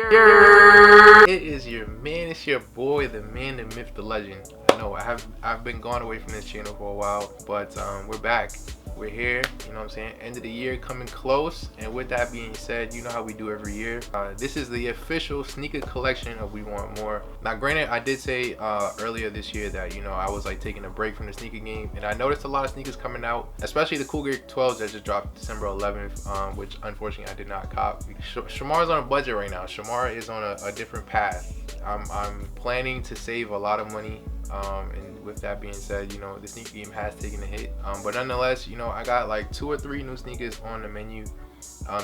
It is your man, it's your boy, the man, the myth, the legend. I know I've been gone away from this channel for a while, but we're back. We're here, you know what I'm saying? End of the year coming close, and with that being said, you know how we do every year. This is the official sneaker collection of We Want More. Now, granted, I did say earlier this year that, you know, I was like taking a break from the sneaker game, and I noticed a lot of sneakers coming out, especially the Cougar 12s that just dropped December 11th, which unfortunately I did not cop. Shamar's on a budget right now. Shamar is on a different path. I'm planning to save a lot of money. And with that being said, you know, the sneaker game has taken a hit, but nonetheless, you know, I got like 2 or 3 new sneakers on the menu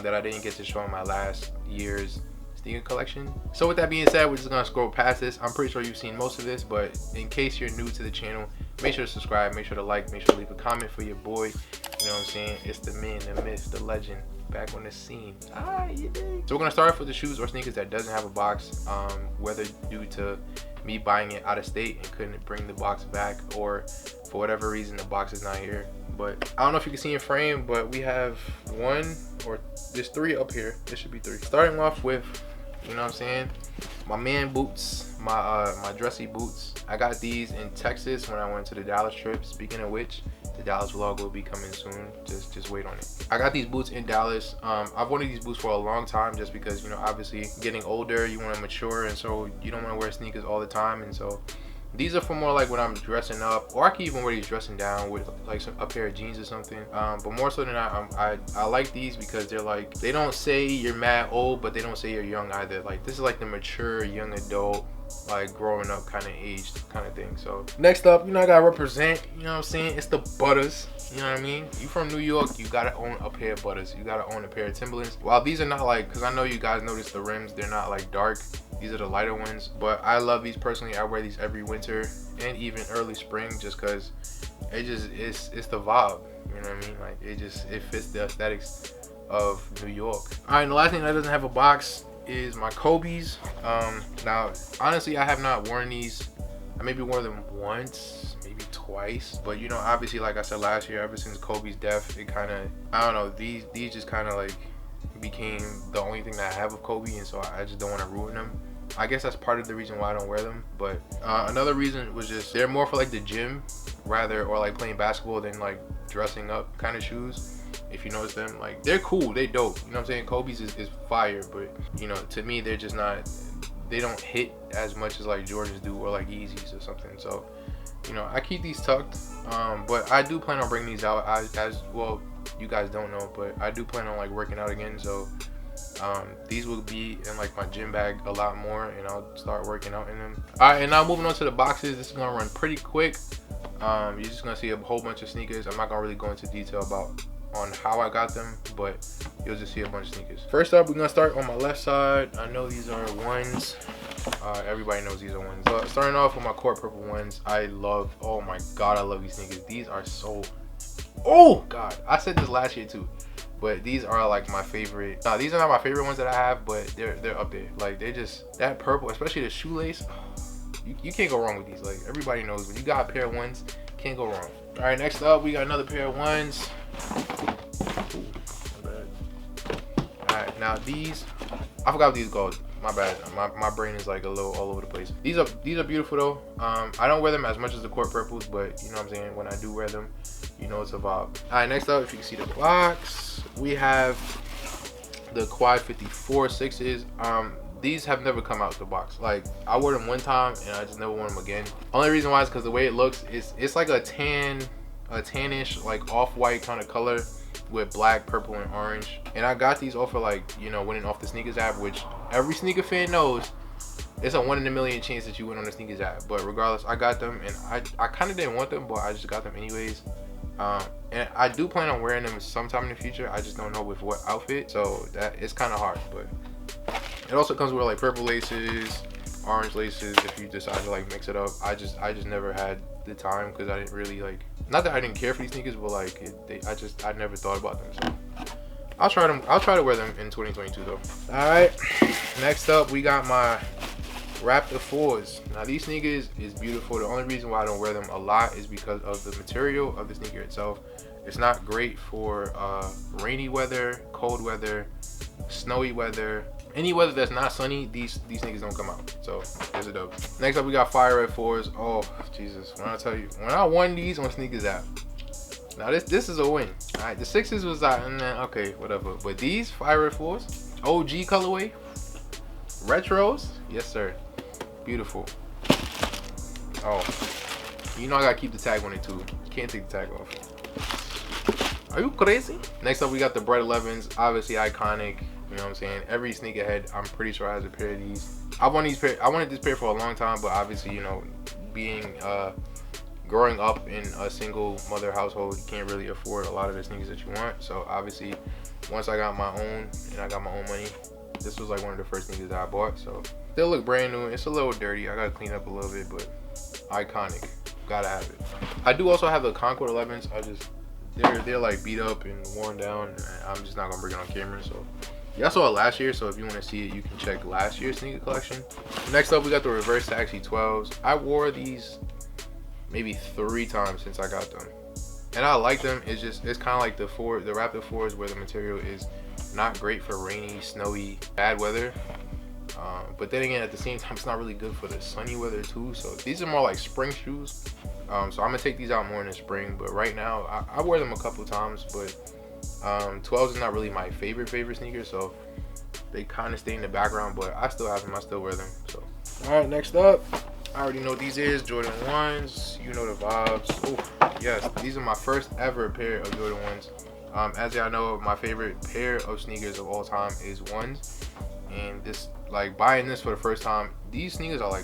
that I didn't get to show in my last year's sneaker collection. So with that being said, we're just gonna scroll past this. I'm pretty sure you've seen most of this, but in case you're new to the channel, make sure to subscribe, make sure to like, make sure to leave a comment for your boy. You know what I'm saying? It's the man, the myth, the legend, back on the scene. You dig? So we're gonna start off with the shoes or sneakers that doesn't have a box, whether due to me buying it out of state and couldn't bring the box back, or for whatever reason the box is not here. But I don't know if you can see in frame, but we have there's 3 up here. There should be 3. Starting off with, you know what I'm saying, my man boots, my dressy boots. I got these in Texas when I went to the Dallas trip. Speaking of which, the Dallas vlog will be coming soon. Just wait on it. I got these boots in Dallas. I've wanted these boots for a long time, just because, you know, obviously getting older, you want to mature, and so you don't want to wear sneakers all the time. And so these are for more like when I'm dressing up, or I can even wear these dressing down with like a pair of jeans or something. But more so than that, I like these because they're like, they don't say you're mad old, but they don't say you're young either. Like, this is like the mature young adult, like growing up kind of aged kind of thing. So next up, you know, I gotta represent, you know what I'm saying, it's the Butters. You know what I mean? You from New York, you gotta own a pair of Butters. You gotta own a pair of Timberlands. While these are not like, because I know you guys noticed the rims, they're not like dark. These are the lighter ones, but I love these personally. I wear these every winter and even early spring, just because it's the vibe. You know what I mean? Like, it fits the aesthetics of New York. All right, and the last thing that doesn't have a box is my Kobe's. Now honestly, I have not worn these. I maybe wore them once, maybe twice, but you know, obviously, like I said last year, ever since Kobe's death, it kind of, I don't know, these just kind of like became the only thing that I have of Kobe, and so I just don't want to ruin them. I guess that's part of the reason why I don't wear them. But another reason was just they're more for like the gym rather, or like playing basketball, than like dressing up kind of shoes. If you notice them, like, they're cool, they dope, you know what I'm saying? Kobe's is fire, but you know, to me, they're just not, they don't hit as much as like Jordans do, or like Yeezys or something. So, you know, I keep these tucked, but I do plan on bringing these out as well. You guys don't know, but I do plan on like working out again, so these will be in like my gym bag a lot more, and I'll start working out in them. All right, and now moving on to the boxes. This is gonna run pretty quick. You're just gonna see a whole bunch of sneakers. I'm not gonna really go into detail on how I got them, but you'll just see a bunch of sneakers. First up, we're gonna start on my left side. I know these are ones. Everybody knows these are ones. But starting off with my court purple ones, I love, oh my god, I love these sneakers. These are so, oh god, I said this last year too, but these are like my favorite. Now, these are not my favorite ones that I have, but they're up there. Like, they're just, that purple, especially the shoelace, you can't go wrong with these. Like, everybody knows when you got a pair of ones, can't go wrong. All right, next up, we got another pair of ones. Ooh, my bad. All right, now these, I forgot what these called. My bad. My brain is like a little all over the place. These are beautiful though. I don't wear them as much as the court purples, but you know what I'm saying, when I do wear them, you know it's a vibe. All right, next up, if you can see the box, we have the Quad 54 6s. These have never come out the box. Like, I wore them one time and I just never wore them again. Only reason why is because the way it looks is, it's like a tannish, like off-white kind of color with black, purple, and orange. And I got these off of, like, you know, winning off the sneakers app, which every sneaker fan knows it's a 1 in a million chance that you win on the sneakers app. But regardless, I got them, and I kind of didn't want them, but I just got them anyways. And I do plan on wearing them sometime in the future. I just don't know with what outfit, so that it's kind of hard. But it also comes with like purple laces, orange laces if you decide to like mix it up. I just never had the time, because I didn't really like, not that I didn't care for these sneakers, but like I never thought about them. So I'll try to wear them in 2022 though. All right, next up we got my Raptor 4s. Now, these sneakers is beautiful. The only reason why I don't wear them a lot is because of the material of the sneaker itself. It's not great for rainy weather, cold weather, snowy weather, Any weather that's not sunny, these niggas don't come out. So there's a dope. Next up, we got Fire Red 4s. Oh Jesus, when I tell you, when I won these on Sneakers app. Now this is a win. All right, the 6s was okay, whatever. But these Fire Red 4s, OG colorway, retros, yes sir, beautiful. Oh, you know I gotta keep the tag on it too. Can't take the tag off. Are you crazy? Next up, we got the Bread 11s. Obviously iconic. You know what I'm saying? Every sneakerhead, I'm pretty sure, has a pair of these. I wanted this pair for a long time, but obviously, you know, being growing up in a single mother household, you can't really afford a lot of the sneakers that you want. So obviously, once I got my own and I got my own money, this was like one of the first sneakers that I bought. So still look brand new. It's a little dirty. I gotta clean up a little bit, but iconic. Gotta have it. I do also have the Concord 11s. They're like beat up and worn down. I'm just not gonna bring it on camera. So y'all saw it last year, so if you want to see it, you can check last year's sneaker collection. Next up, we got the Reverse Taxi 12s. I wore these maybe 3 times since I got them, and I like them. It's kind of like the Raptor 4s, where the material is not great for rainy, snowy, bad weather. But then again, at the same time, it's not really good for the sunny weather too. So these are more like spring shoes. So I'm gonna take these out more in the spring. But right now, I wear them a couple times. But 12s is not really my favorite sneaker, so they kind of stay in the background. But I still have them. I still wear them. So all right, next up, I already know what these is Jordan 1s. You know the vibes. Oh yes, these are my first ever pair of Jordan 1s. As y'all know, my favorite pair of sneakers of all time is 1s. And this, like, buying this for the first time, these sneakers are like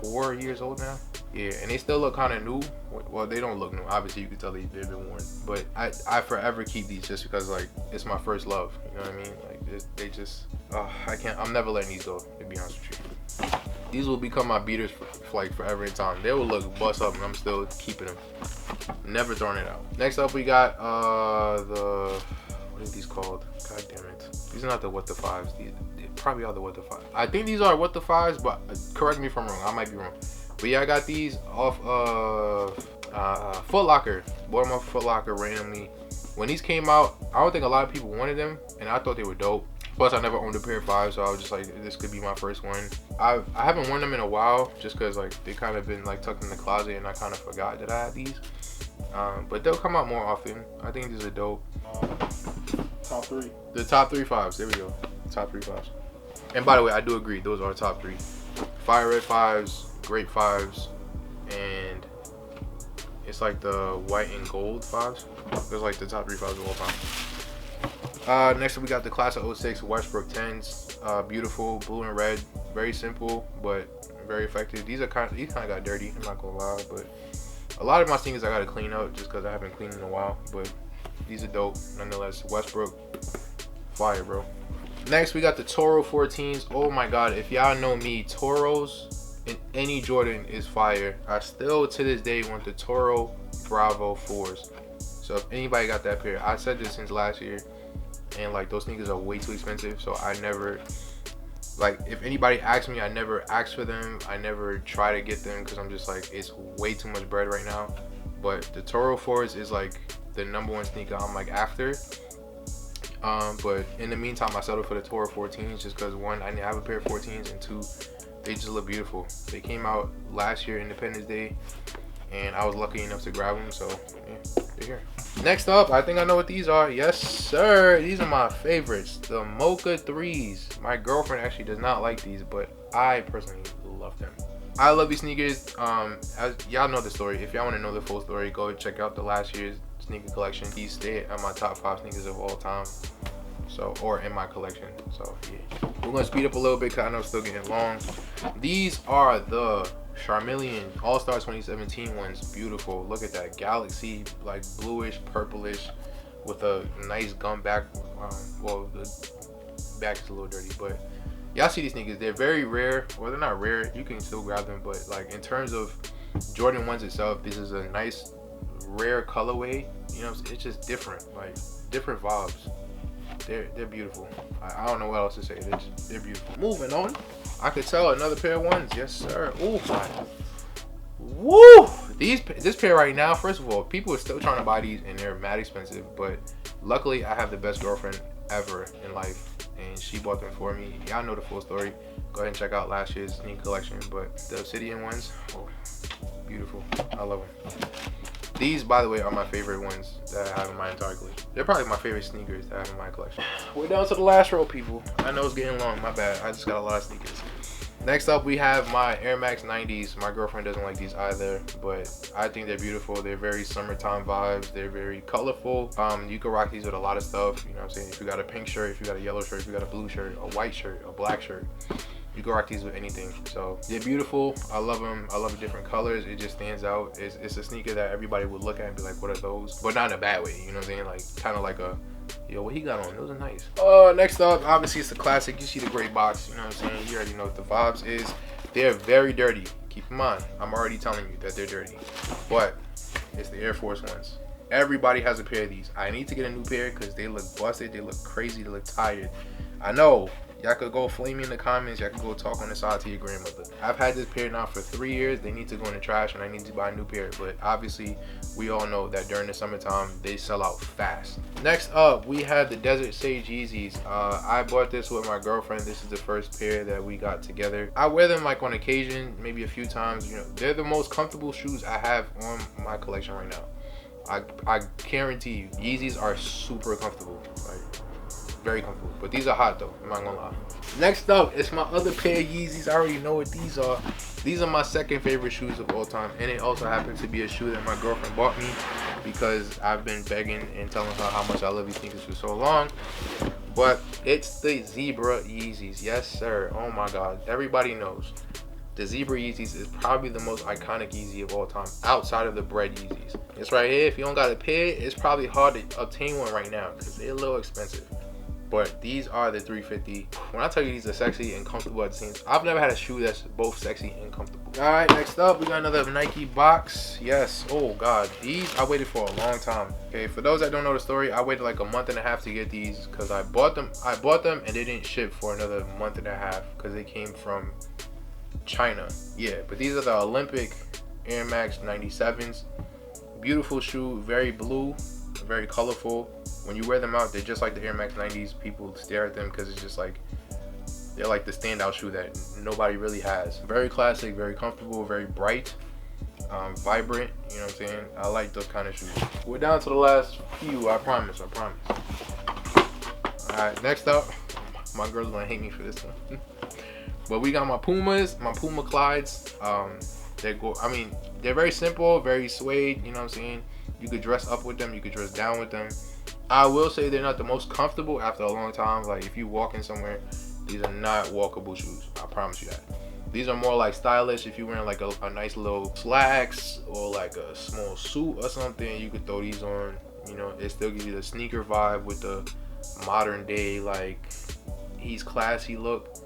4 years old now. Yeah, and they still look kind of new. Well, they don't look new. Obviously, you can tell they've been worn. But I forever keep these just because, like, it's my first love. You know what I mean? Like, they just, I'm never letting these go, to be honest with you. These will become my beaters for like forever in time. They will look bust up, and I'm still keeping them. Never throwing it out. Next up, we got what are these called? God damn it. These are not the What the 5s. These probably are the What the 5s. I think these are What the 5s, but correct me if I'm wrong. I might be wrong. But yeah, I got these off of Foot Locker. Bought them off Foot Locker randomly. When these came out, I don't think a lot of people wanted them, and I thought they were dope. Plus, I never owned a pair of 5s, so I was just like, this could be my first one. I haven't worn them in a while, just because like they kind of been like tucked in the closet, and I kind of forgot that I had these. But they'll come out more often. I think these are dope. Top 3. The top 3 5s. There we go. Top 3 5s. And by the way, I do agree. Those are top 3. Fire Red 5s, Great 5s, and it's like the white and gold 5s. Those like the top 3 5s of all time. Next up, we got the class of 06 Westbrook 10s. Beautiful, blue and red. Very simple, but very effective. These kind of got dirty. I'm not gonna lie, but a lot of my sneakers I gotta clean up just because I haven't cleaned in a while. But these are dope nonetheless. Westbrook, fire, bro. Next, we got the Toro 14s. Oh my god, if y'all know me, Toros in any Jordan is fire. I still to this day want the Toro Bravo 4s. So if anybody got that pair, I said this since last year, and like those sneakers are way too expensive, so I never, like, if anybody asks me, I never ask for them. I never try to get them because I'm just like, it's way too much bread right now. But the Toro 4s is like the #1 sneaker I'm like after. But in the meantime, I settled for the Toro 14s just because 1, I didn't have a pair of 14s, and 2, they just look beautiful. They came out last year, Independence Day, and I was lucky enough to grab them, so yeah, they're here. Next up, I think I know what these are. Yes, sir. These are my favorites, the Mocha 3s. My girlfriend actually does not like these, but I personally love them. I love these sneakers. As y'all know the story. If y'all want to know the full story, go check out the last year's sneaker collection. These stay at my top 5 sneakers of all time, so, or in my collection. So yeah, we're gonna speed up a little bit because I know it's still getting long. These are the Charmeleon All-Star 2017 ones. Beautiful. Look at that galaxy, like bluish, purplish, with a nice gum back. Well, the back is a little dirty, but y'all see these sneakers. They're very rare. Well, they're not rare. You can still grab them, but like in terms of Jordan 1s itself, this is a nice, rare colorway. You know, it's just different, like different vibes. They're beautiful. I don't know what else to say. They're beautiful. Moving on. I could tell another pair of 1s. Yes, sir. Oh my. Woo! This pair right now, first of all, people are still trying to buy these and they're mad expensive, but luckily I have the best girlfriend ever in life, and she bought them for me. Y'all know the full story. Go ahead and check out last year's sneaker collection. But the obsidian ones, oh, beautiful. I love them. These, by the way, are my favorite ones that I have in my entire collection. They're probably my favorite sneakers that I have in my collection. We're down to the last row, people. I know it's getting long, my bad. I just got a lot of sneakers. Next up, we have my Air Max 90s. My girlfriend doesn't like these either, but I think they're beautiful. They're very summertime vibes. They're very colorful. You can rock these with a lot of stuff. You know what I'm saying? If you got a pink shirt, if you got a yellow shirt, if you got a blue shirt, a white shirt, a black shirt, you can rock these with anything. So they're beautiful. I love them. I love the different colors. It just stands out. It's a sneaker that everybody would look at and be like, what are those? But not in a bad way. You know what I'm saying? Like kind of like a, yo, what he got on? Those are nice. Next up, obviously it's the classic. You see the gray box. You know what I'm saying? You already know what the vibes is. They're very dirty. Keep in mind, I'm already telling you that they're dirty. But it's the Air Force Ones. Everybody has a pair of these. I need to get a new pair because they look busted. They look crazy. They look tired. I know. Y'all could go flame me in the comments. Y'all could go talk on the side to your grandmother. I've had this pair now for 3 years. They need to go in the trash and I need to buy a new pair. But obviously, we all know that during the summertime, they sell out fast. Next up, we have the Desert Sage Yeezys. I bought this with my girlfriend. This is the first pair that we got together. I wear them like on occasion, maybe a few times. You know, they're the most comfortable shoes I have on my collection right now. I guarantee you, Yeezys are super comfortable. Like, very comfortable, but these are hot though, I'm not gonna lie. Next up, it's my other pair of Yeezys. I already know what these are. These are my second favorite shoes of all time, and it also happens to be a shoe that my girlfriend bought me because I've been begging and telling her how much I love these sneakers for so long. But it's the Zebra Yeezys. Yes sir. Oh my god, everybody knows the Zebra Yeezys is probably the most iconic Yeezy of all time outside of the bread Yeezys. It's right here. If you don't got a pair, it's probably hard to obtain one right now because they're a little expensive. But these are the 350. When I tell you these are sexy and comfortable at the same time, I've never had a shoe that's both sexy and comfortable. All right, next up, we got another Nike box. Yes, oh God, these I waited for a long time. Okay, for those that don't know the story, I waited like a month and a half to get these because I bought them and they didn't ship for another month and a half because they came from China. Yeah, but these are the Olympic Air Max 97s. Beautiful shoe, very blue, very colorful. When you wear them out, they're just like the Air Max 90s. People stare at them because it's just like, they're like the standout shoe that nobody really has. Very classic, very comfortable, very bright, vibrant, you know what I'm saying? I like those kind of shoes. We're down to the last few, I promise. Alright, next up, my girl's gonna hate me for this one. But we got my Pumas, my Puma Clydes. They're very simple, very suede, you know what I'm saying? You could dress up with them, you could dress down with them. I will say they're not the most comfortable after a long time. Like if you walking somewhere, these are not walkable shoes. I promise you that. These are more like stylish. If you're wearing like a nice little slacks or like a small suit or something, you could throw these on. You know, it still gives you the sneaker vibe with the modern day, like he's classy look.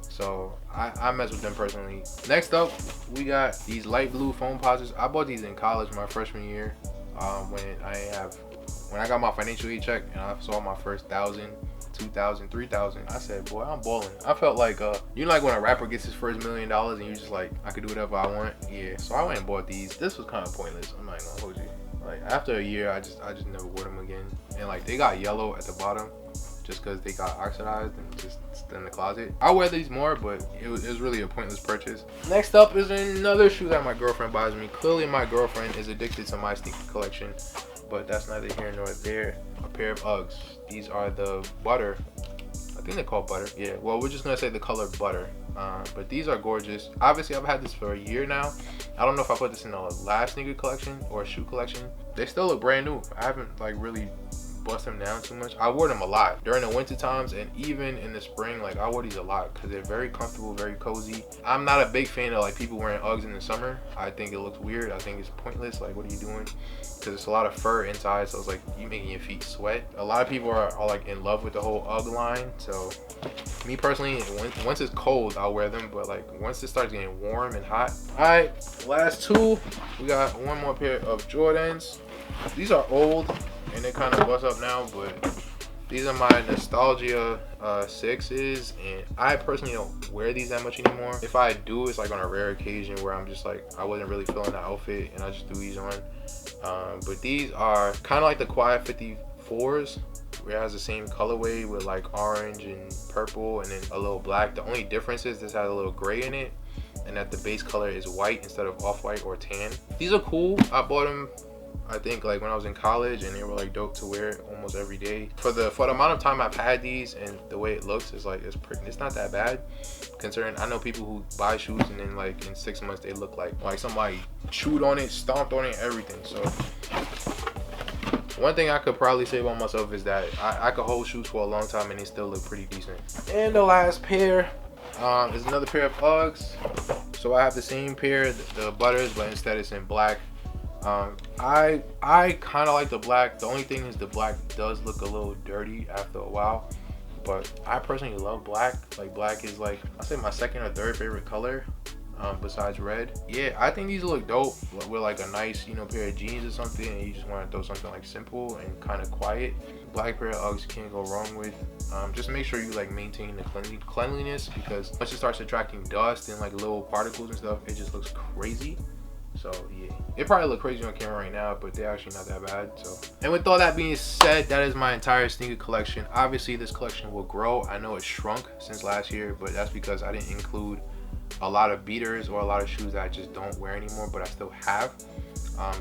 So I mess with them personally. Next up, we got these light blue foam posits. I bought these in college my freshman year. When I got my financial aid check and I saw my first 1,000, 2,000, 3,000, I said, boy, I'm balling. I felt like, you know, like when a rapper gets his first $1 million and you're just like, I could do whatever I want. Yeah, so I went and bought these. This was kind of pointless. I'm not gonna hold you. Like after a year, I just never wore them again. And like they got yellow at the bottom just because they got oxidized and just in the closet. I wear these more, but it was really a pointless purchase. Next up is another shoe that my girlfriend buys me. Clearly my girlfriend is addicted to my sneaker collection, but that's neither here nor there. A pair of Uggs. These are the butter. I think they're called butter. Yeah, well, we're just gonna say the color butter. But these are gorgeous. Obviously, I've had this for a year now. I don't know if I put this in the last sneaker collection or shoe collection. They still look brand new. I haven't like really bust them down too much. I wore them a lot during the winter times and even in the spring. Like I wore these a lot because they're very comfortable, very cozy. I'm not a big fan of like people wearing Uggs in the summer. I think it looks weird. I think it's pointless. Like, what are you doing? Because it's a lot of fur inside, so it's like you making your feet sweat. A lot of people are like in love with the whole Ugg line. So me personally, once it's cold, I'll wear them, but like once it starts getting warm and hot. All right, last two, we got one more pair of Jordans. These are old and they kind of bust up now, but these are my nostalgia 6s, and I personally don't wear these that much anymore. If I do, it's like on a rare occasion where I'm just like, I wasn't really feeling the outfit and I just threw these on. But these are kind of like the Quiet 54s, It has the same colorway with like orange and purple and then a little black. The only difference is this has a little gray in it, and that the base color is white instead of off-white or tan. These are cool. I bought them, I think, like when I was in college, and they were like dope to wear almost every day. For the amount of time I've had these and the way it looks, is like it's not that bad. Considering I know people who buy shoes and then like in 6 months they look like somebody chewed on it, stomped on it, everything. So one thing I could probably say about myself is that I could hold shoes for a long time and they still look pretty decent. And the last pair is another pair of Uggs. So I have the same pair, the Butters, but instead it's in black. I kind of like the black. The only thing is the black does look a little dirty after a while, but I personally love black. Like black is like, I say my second or third favorite color, besides red. Yeah, I think these look dope with like a nice, you know, pair of jeans or something, and you just want to throw something like simple and kind of quiet. Black pair of Uggs you can't go wrong with. Just make sure you like maintain the cleanliness, because once it starts attracting dust and like little particles and stuff, it just looks crazy. So yeah, it probably look crazy on camera right now, but they're actually not that bad. So, and with all that being said, that is my entire sneaker collection. Obviously this collection will grow. I know it shrunk since last year, but that's because I didn't include a lot of beaters or a lot of shoes that I just don't wear anymore, but I still have.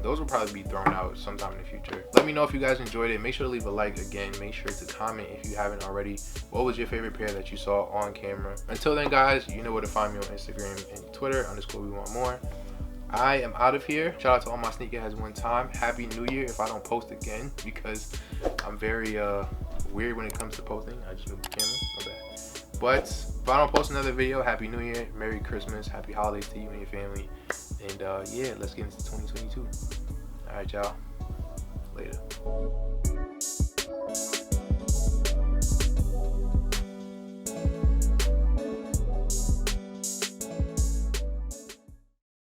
Those will probably be thrown out sometime in the future. Let me know if you guys enjoyed it. Make sure to leave a like. Again, make sure to comment if you haven't already. What was your favorite pair that you saw on camera? Until then, guys, you know where to find me on Instagram and Twitter _WeWantMoore. I am out of here. Shout out to all my sneakerheads one time. Happy New Year if I don't post again, because I'm very weird when it comes to posting. I just moved the camera, my bad. But if I don't post another video, Happy New Year, Merry Christmas, Happy Holidays to you and your family. And yeah, let's get into 2022. All right, y'all. Later.